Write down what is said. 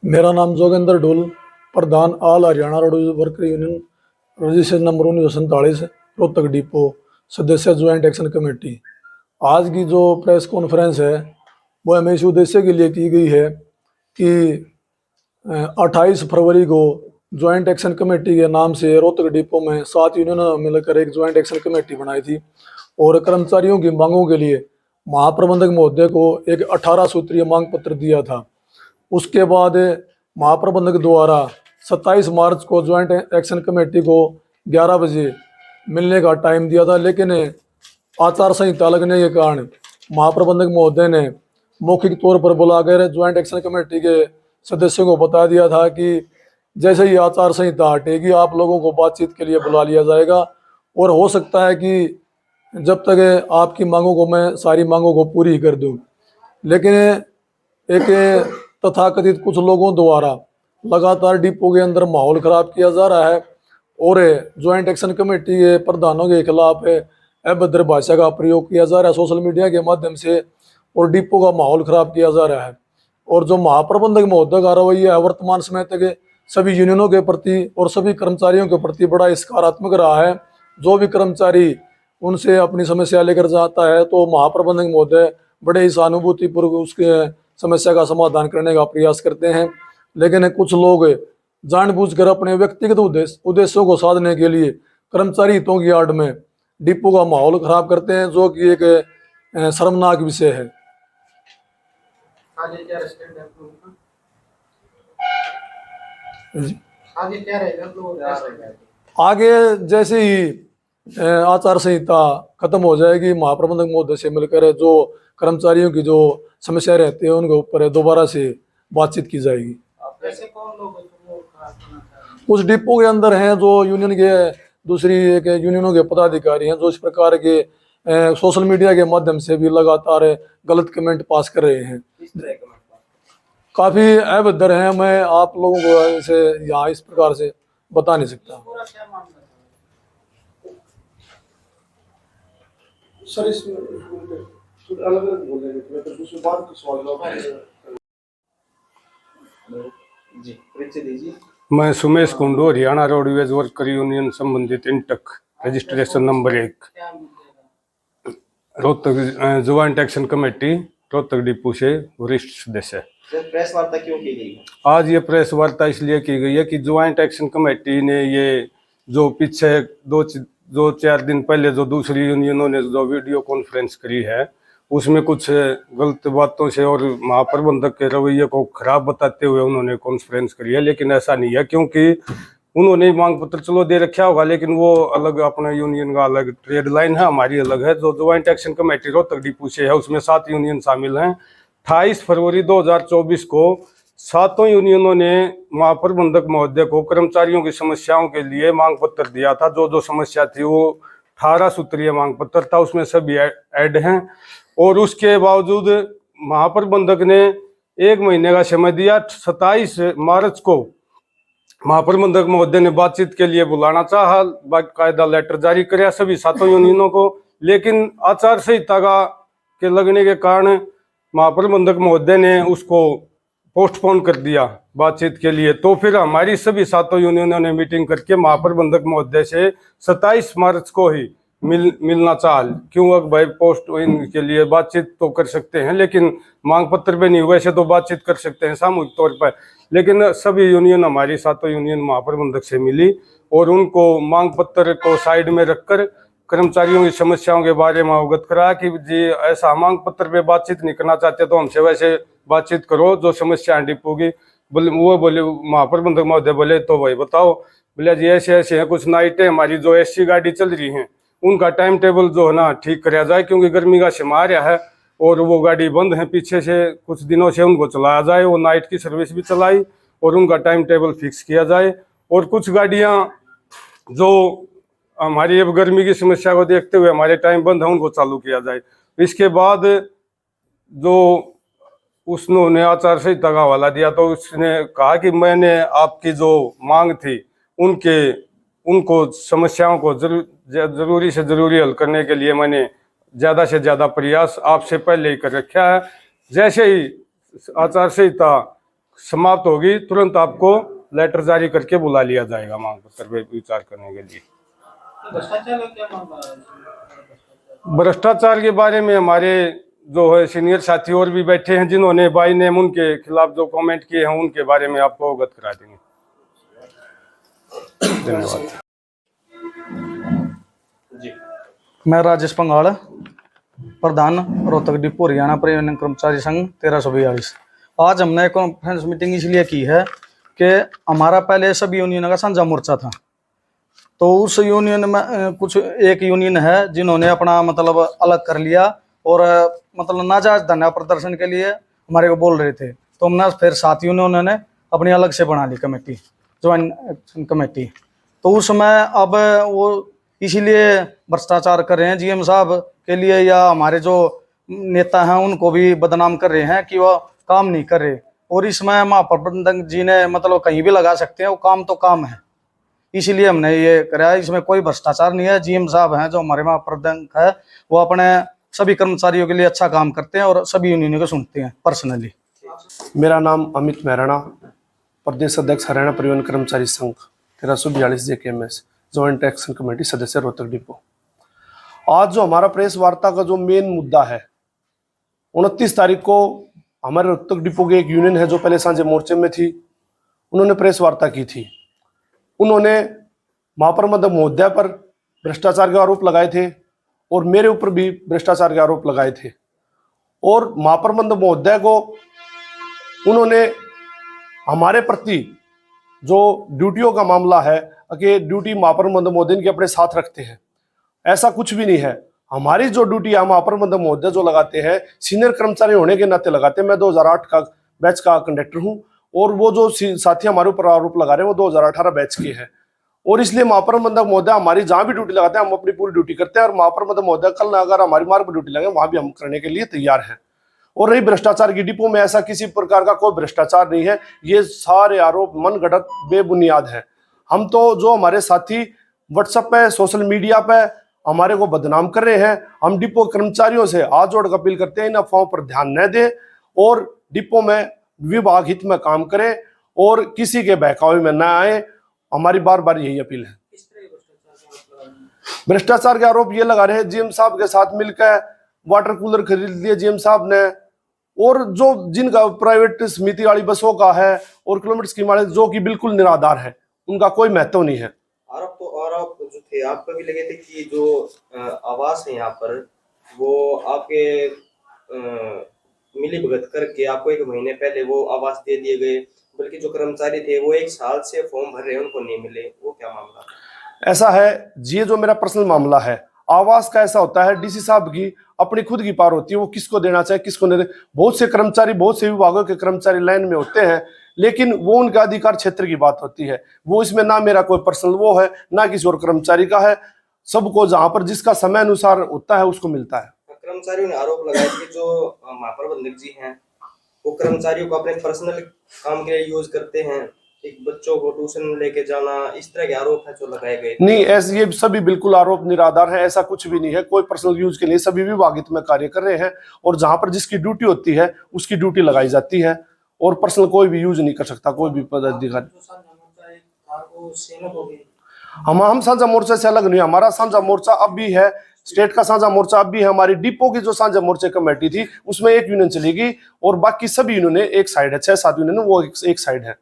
मेरा नाम जोगेंद्र ढोल, प्रधान all Haryana road worker union, registration number 1947, Rohtak depot, सदस्य ज्वाइंट एक्शन कमेटी। आज की जो प्रेस कॉन्फ्रेंस है वो हमें इस उद्देश्य के लिए की गई है कि 28 फरवरी को ज्वाइंट एक्शन कमेटी के नाम से रोहतक डिपो में 7 यूनियनों ने मिलकर एक ज्वाइंट एक्शन कमेटी बनाई थी और कर्मचारियों की मांगों के लिए महाप्रबंधक महोदय को एक 18 सूत्रीय मांग पत्र दिया था। उसके बाद महाप्रबंधक द्वारा 27 मार्च को ज्वाइंट एक्शन कमेटी को 11 बजे मिलने का टाइम दिया था, लेकिन आचार संहिता लगने के कारण महाप्रबंधक महोदय ने मौखिक तौर पर बुलाकर ज्वाइंट एक्शन कमेटी के सदस्यों को बता दिया था कि जैसे ही आचार संहिता हटेगी आप लोगों को बातचीत के लिए बुला लिया जाएगा और हो सकता है कि जब तक आपकी मांगों को मैं सारी मांगों को पूरी कर दूं। लेकिन एक तथाकथित कुछ लोगों द्वारा लगातार डिपो के अंदर माहौल खराब किया जा रहा है और ज्वाइंट एक्शन कमेटी के प्रधानों के खिलाफ अभद्र भाषा का प्रयोग किया जा रहा है सोशल मीडिया के माध्यम से और डिपो का माहौल खराब किया जा रहा है। और जो महाप्रबंधक महोदय का रवैया है वर्तमान समय तक सभी यूनियनों के प्रति और सभी कर्मचारियों के प्रति बड़ा सकारात्मक रहा है। जो भी कर्मचारी उनसे अपनी समस्या लेकर जाता है तो महाप्रबंधक महोदय बड़े ही सहानुभूतिपूर्वक उसके समस्या का समाधान करने का प्रयास करते हैं। लेकिन कुछ लोग जानबूझकर अपने व्यक्तिगत उद्देश्यों को साधने के लिए कर्मचारी हितों की आड़ में डिपो का माहौल खराब करते हैं, जो कि एक शर्मनाक विषय है। आगे क्या रहेगा? आगे जैसे ही आचार संहिता खत्म हो जाएगी महाप्रबंधक महोदय से मिलकर जो कर्मचारियों की जो समस्या रहती है उनके ऊपर दोबारा से बातचीत की जाएगी। कुछ डिपो के अंदर हैं जो यूनियन के दूसरी एक यूनियनों के पदाधिकारी हैं जो इस प्रकार के सोशल मीडिया के माध्यम से भी लगातार गलत कमेंट पास कर रहे हैं। काफी अभद्र हैं, मैं आप लोगों को इसे यहाँ इस प्रकार से बता नहीं सकता। सर इसमें अलग अलग बोल रहे थे, दूसरी बात का सवाल जी परिचय दीजिए। मैं Sumesh Kundu, Haryana roadways worker union संबंधित INTUC registration number 1 Rohtak joint action committee Rohtak depot से वरिष्ठ सदस्य। प्रेस वार्ता क्यों की गई? आज ये प्रेस वार्ता इसलिए की गई है कि ज्वाइंट एक्शन कमेटी ने ये जो पीछे दो चार दिन पहले जो दूसरी यूनियनों ने जो वीडियो कॉन्फ्रेंस करी है उसमें कुछ गलत बातों से और महाप्रबंधक के रवैये को खराब बताते हुए उन्होंने कॉन्फ्रेंस करी है, लेकिन ऐसा नहीं है क्योंकि उन्होंने मांग पत्र चलो दे रखा होगा लेकिन वो अलग अपना यूनियन का अलग ट्रेड लाइन है, हमारी अलग है। जो joint action committee Rohtak depot से है उसमें 7 यूनियन शामिल हैं। 28 फरवरी 2024 को 7 यूनियनों ने महाप्रबंधक महोदय को कर्मचारियों की समस्याओं के लिए मांग पत्र दिया था। जो समस्या थी वो 18 सूत्रीय मांग पत्र था, उसमें सभी ऐड हैं। और उसके बावजूद महाप्रबंधक ने 1 महीने का समय दिया। 27 मार्च को महाप्रबंधक महोदय ने बातचीत के लिए बुलाना चाहा, बाकायदा लेटर जारी कराया सभी 7 यूनियनों को, लेकिन आचार संहिता के लगने के कारण महाप्रबंधक महोदय ने उसको पोस्टपोन कर दिया बातचीत के लिए। तो फिर हमारी सभी 7 यूनियनों ने मीटिंग करके महाप्रबंधक महोदय से 27 मार्च को ही मिलना चाह। क्यों भाई पोस्ट के लिए बातचीत तो कर सकते हैं लेकिन मांग पत्र पे नहीं, वैसे तो बातचीत कर सकते हैं सामूहिक तौर पर। लेकिन सभी यूनियन हमारी 7 यूनियन महाप्रबंधक से मिली और उनको मांग पत्र को साइड में रखकर कर्मचारियों की समस्याओं के बारे में अवगत करा कि जी ऐसा मांग पत्र पे बातचीत नहीं करना चाहते तो हमसे वैसे बातचीत करो, जो समस्या डिपो की। वो बोले महाप्रबंधक महोदय बोले तो भाई बताओ। बोले जी ऐसे ऐसे है, कुछ नाइटें हमारी जो एससी गाड़ी चल रही हैं उनका टाइम टेबल जो है ना ठीक कराया जाए क्योंकि गर्मी का समय आ रहा है और वो गाड़ी बंद है पीछे से कुछ दिनों से, उनको चलाया जाए। वो नाइट की सर्विस भी चलाई और उनका टाइम टेबल फिक्स किया जाए। और कुछ गाड़ियाँ जो हमारी अब गर्मी की समस्या को देखते हुए हमारे टाइम बंद है उनको चालू किया जाए। इसके बाद जो उसने आचार संहिता का हवाला दिया तो उसने कहा कि मैंने आपकी जो मांग थी उनको समस्याओं को जरूरी से जरूरी हल करने के लिए मैंने ज़्यादा से ज़्यादा प्रयास आपसे पहले ही कर रखा है। जैसे ही आचार संहिता समाप्त होगी तुरंत आपको लेटर जारी करके बुला लिया जाएगा मांग पत्र पे विचार करने के लिए। भ्रष्टाचार का क्या मामला है? भ्रष्टाचार के बारे में हमारे जो है सीनियर साथी और भी बैठे हैं, जिन्होंने बाई नेम उनके खिलाफ जो कमेंट किए हैं उनके बारे में आपको अवगत करा देंगे। धन्यवाद जी। मैं राजेश पंगाल, प्रधान रोहतक डिपो हरियाणा परिवहन कर्मचारी संघ 1342। आज हमने एक कॉन्फ्रेंस मीटिंग इसलिए की है कि हमारा पहले सभी यूनियन का साझा मोर्चा था, तो उस यूनियन में कुछ एक यूनियन है जिन्होंने अपना मतलब अलग कर लिया और मतलब नाजायज धरना प्रदर्शन के लिए हमारे को बोल रहे थे, तो हमने फिर 7 यूनियनों ने अपनी अलग से बना ली कमेटी, ज्वाइंट एक्शन कमेटी। तो उसमें अब वो इसीलिए भ्रष्टाचार कर रहे हैं जीएम साहब के लिए, या हमारे जो नेता हैं उनको भी बदनाम कर रहे हैं कि वो काम नहीं कर रहे। और इसमें महाप्रबंधक जी ने मतलब कहीं भी लगा सकते हैं, वो काम तो काम है, इसीलिए हमने ये कराया। इसमें कोई भ्रष्टाचार नहीं है। जीएम साहब हैं जो हमारे महाप्रबंधक है, वो अपने सभी कर्मचारियों के लिए अच्छा काम करते हैं और सभी यूनियनों को सुनते हैं पर्सनली। मेरा नाम अमित मेहराणा, प्रदेश अध्यक्ष हरियाणा परिवहन कर्मचारी संघ 1342 JKMS, ज्वाइंट एक्शन कमेटी सदस्य रोहतक डिपो। आज जो हमारा प्रेस वार्ता का जो मेन मुद्दा है, 29 तारीख को हमारे रोहतक डिपो के एक यूनियन है जो पहले सांझे मोर्चे में थी, उन्होंने प्रेस वार्ता की थी। उन्होंने महाप्रबंधक महोदय पर भ्रष्टाचार के आरोप लगाए थे और मेरे ऊपर भी भ्रष्टाचार के आरोप लगाए थे। और महाप्रबंधक महोदय को उन्होंने हमारे प्रति जो ड्यूटियों का मामला है कि ड्यूटी महाप्रबंधक महोदय के अपने साथ रखते हैं, ऐसा कुछ भी नहीं है। हमारी जो ड्यूटी है महाप्रबंधक महोदय जो लगाते हैं, सीनियर कर्मचारी होने के नाते लगाते हैं। मैं 2008 का बैच का कंडक्टर हूं और वो जो साथी हमारे ऊपर आरोप लगा रहे हैं वो 2018 बैच के हैं। और इसलिए महाप्रबंधक महोदय हमारी जहां भी ड्यूटी लगाते हैं हम अपनी पूरी ड्यूटी करते हैं, और महाप्रबंधक महोदय कल अगर हमारी मार्ग पर ड्यूटी लगे वहां भी हम करने के लिए तैयार हैं। और रही भ्रष्टाचार की, डिपो में ऐसा किसी प्रकार का कोई भ्रष्टाचार नहीं है। ये सारे आरोप मनगढ़ंत बेबुनियाद है। हम तो जो हमारे साथी व्हाट्सएप पे सोशल मीडिया पे हमारे को बदनाम कर रहे हैं, हम डिपो कर्मचारियों से हाथ जोड़ कर अपील करते हैं इन अफवाहों पर ध्यान न दें और डिपो में विभाग हित में काम करें और किसी के बहकावे में न आए। हमारी बार बार यही अपील है। भ्रष्टाचार के आरोप ये लगा रहे हैं जीएम साहब के साथ मिलकर वाटर कूलर खरीद लिए जीएम साहब ने, और जो जिनका प्राइवेट समिति वाली बसों का है और किलोमीटर स्कीम वाले जो कि बिल्कुल निराधार है, उनका कोई महत्व नहीं है। आरोप जो थे आप पर भी लगे थे कि जो आवास है यहाँ पर वो आपके मिली भगत करके आपको 1 महीने पहले वो आवास दे दिए गए, बल्कि जो कर्मचारी थे वो 1 साल से फॉर्म भर रहे हैं उनको नहीं मिले, वो क्या मामला? ऐसा है, ये जो मेरा पर्सनल मामला है, आवास का ऐसा होता है डीसी साहब की अपनी खुद की पार होती है, वो किसको देना चाहे किसको नहीं। बहुत से कर्मचारी, बहुत से विभागों के कर्मचारी लाइन में होते हैं, लेकिन वो उनका अधिकार क्षेत्र की बात होती है। वो इसमें ना मेरा कोई पर्सनल वो है ना किसी और कर्मचारी का है। सबको जहां पर जिसका समय अनुसार होता है उसको मिलता है। कर्मचारियों ने आरोप लगाया कि जो महाप्रबंधक जी हैं वो कर्मचारियों को अपने पर्सनल काम के लिए यूज करते हैं, एक बच्चों को ट्यूशन लेके जाना, इस तरह के आरोप है जो लगाए गए। नहीं, ऐसे ये सभी बिल्कुल आरोप निराधार है, ऐसा कुछ भी नहीं है। कोई पर्सनल यूज के लिए सभी विभागित में कार्य कर रहे हैं और जहां पर जिसकी ड्यूटी होती है उसकी ड्यूटी लगाई जाती है और पर्सनल कोई भी यूज नहीं कर सकता कोई भी पदाधिकारी। हम साझा मोर्चा से अलग नहीं, हमारा साझा मोर्चा अब भी है, स्टेट का साझा मोर्चा अब भी है। हमारी डिपो की जो साझा मोर्चा कमेटी थी उसमें एक यूनियन चली गई और बाकी सभी यूनियन एक साइड है, 6-7 यूनियन वो एक साइड है।